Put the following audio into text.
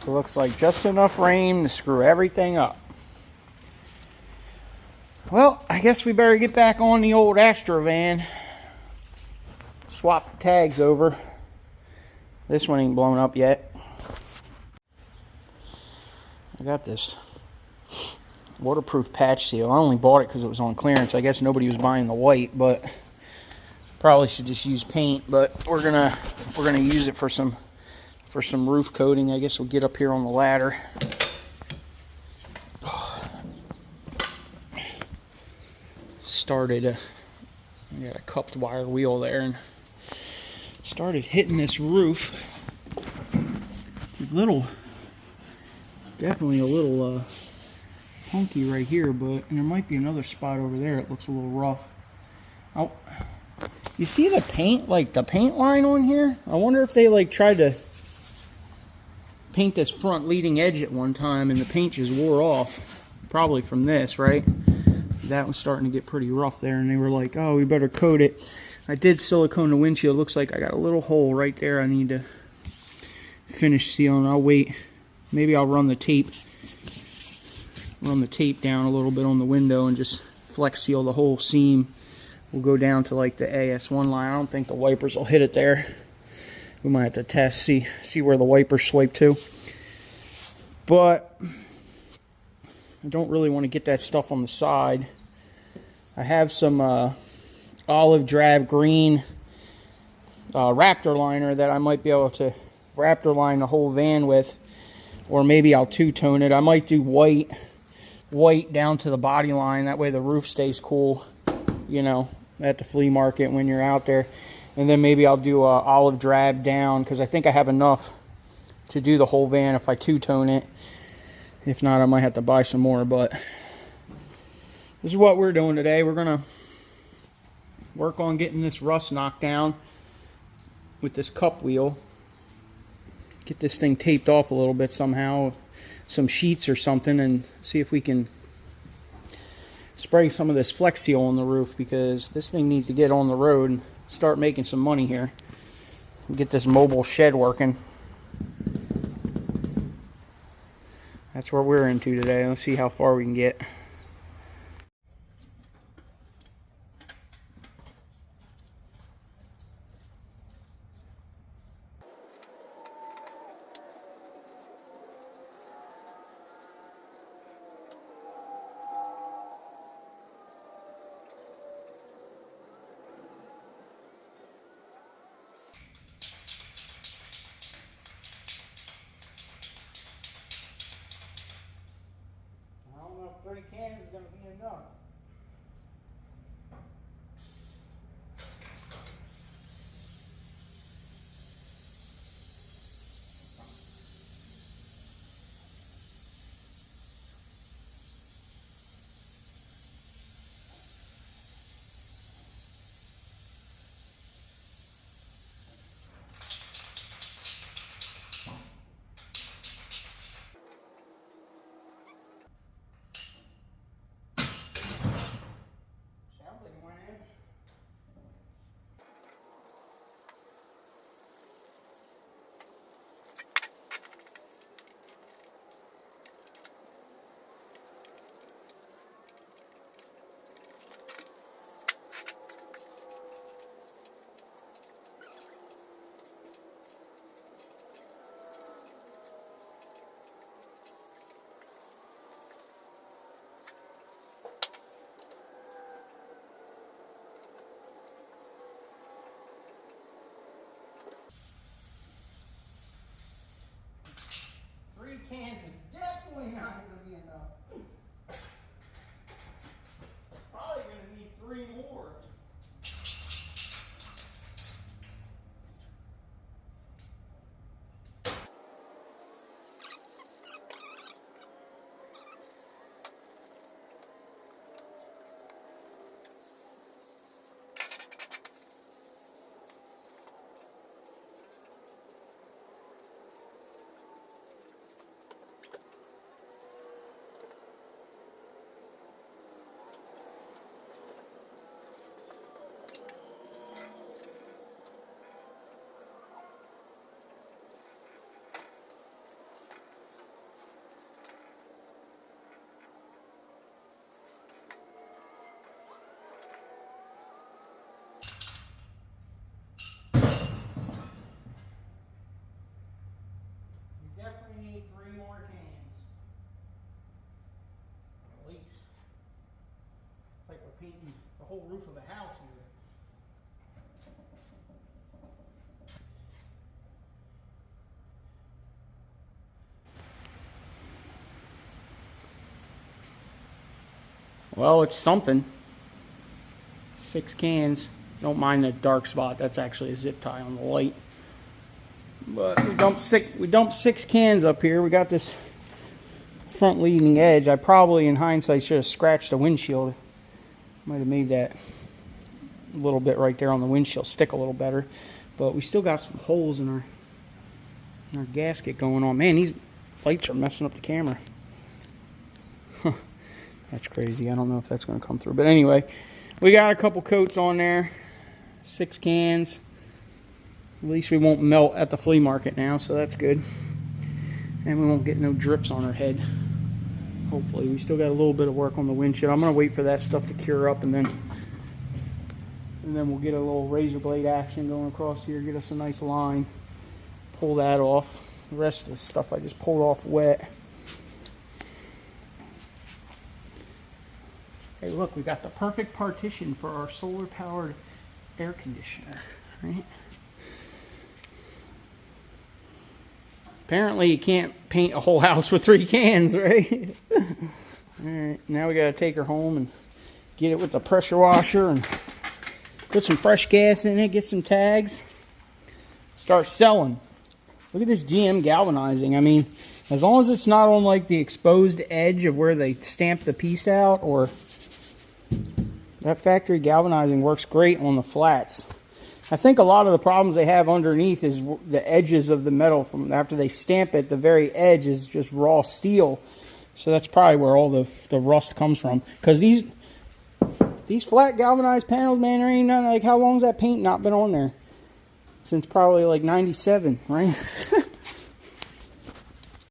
So it looks like just enough rain to screw everything up. Well, I guess we better get back on the old Astrovan. Swap the tags over. This one ain't blown up yet. I got this waterproof patch seal. I only bought it because it was on clearance. I guess nobody was buying the white, but probably should just use paint. But we're gonna use it for some roof coating. I guess we'll get up here on the ladder. Started I got a cupped wire wheel there and started hitting this roof. It's definitely a little punky right here, but there might be another spot over there. It looks a little rough. Oh, you see the paint, like the paint line on here? I wonder if they like tried to paint this front leading edge at one time and the paint just wore off. Probably from this, right? That one's starting to get pretty rough there, and they were like, oh, we better coat it. I did silicone the windshield. Looks like I got a little hole right there I need to finish sealing. I'll wait. Maybe I'll run the tape down a little bit on the window and just flex seal the whole seam. We'll go down to like the AS1 line. I don't think the wipers will hit it there. We might have to test, see where the wipers swipe to. But I don't really want to get that stuff on the side. I have some olive drab green Raptor liner that I might be able to Raptor line the whole van with, or maybe I'll two-tone it. I might do white down to the body line. That way the roof stays cool, you know, at the flea market when you're out there. And then maybe I'll do olive drab down, because I think I have enough to do the whole van if I two-tone it. If not, I might have to buy some more, but this is what we're doing today. We're going to work on getting this rust knocked down with this cup wheel. Get this thing taped off a little bit somehow, some sheets or something, and see if we can spray some of this Flex Seal on the roof, because this thing needs to get on the road and start making some money here. Get this mobile shed working. That's what we're into today. Let's see how far we can get. I don't know if 3 cans is going to be enough. whole roof of a house here. Well, it's something. 6 cans. Don't mind the dark spot. That's actually a zip tie on the light. But we dumped 6 cans up here. We got this front leading edge. I probably, in hindsight, should have scratched the windshield. Might have made that a little bit right there on the windshield stick a little better. But we still got some holes in our gasket going on. Man, these lights are messing up the camera. That's crazy. I don't know if that's going to come through. But anyway, we got a couple coats on there. 6 cans. At least we won't melt at the flea market now, so that's good. And we won't get no drips on our head. Hopefully. We still got a little bit of work on the windshield. I'm going to wait for that stuff to cure up, and then we'll get a little razor blade action going across here. Get us a nice line. Pull that off. The rest of the stuff I just pulled off wet. Hey, look, we got the perfect partition for our solar-powered air conditioner, right? Apparently, you can't paint a whole house with 3 cans, right? All right, now we got to take her home and get it with the pressure washer and put some fresh gas in it, get some tags, start selling. Look at this GM galvanizing. I mean, as long as it's not on like the exposed edge of where they stamp the piece out, or that factory galvanizing works great on the flats. I think a lot of the problems they have underneath is the edges of the metal. From after they stamp it, the very edge is just raw steel. So that's probably where all the rust comes from. Because these flat galvanized panels, man, there ain't nothing. Like, how long's that paint not been on there? Since probably like 97, right?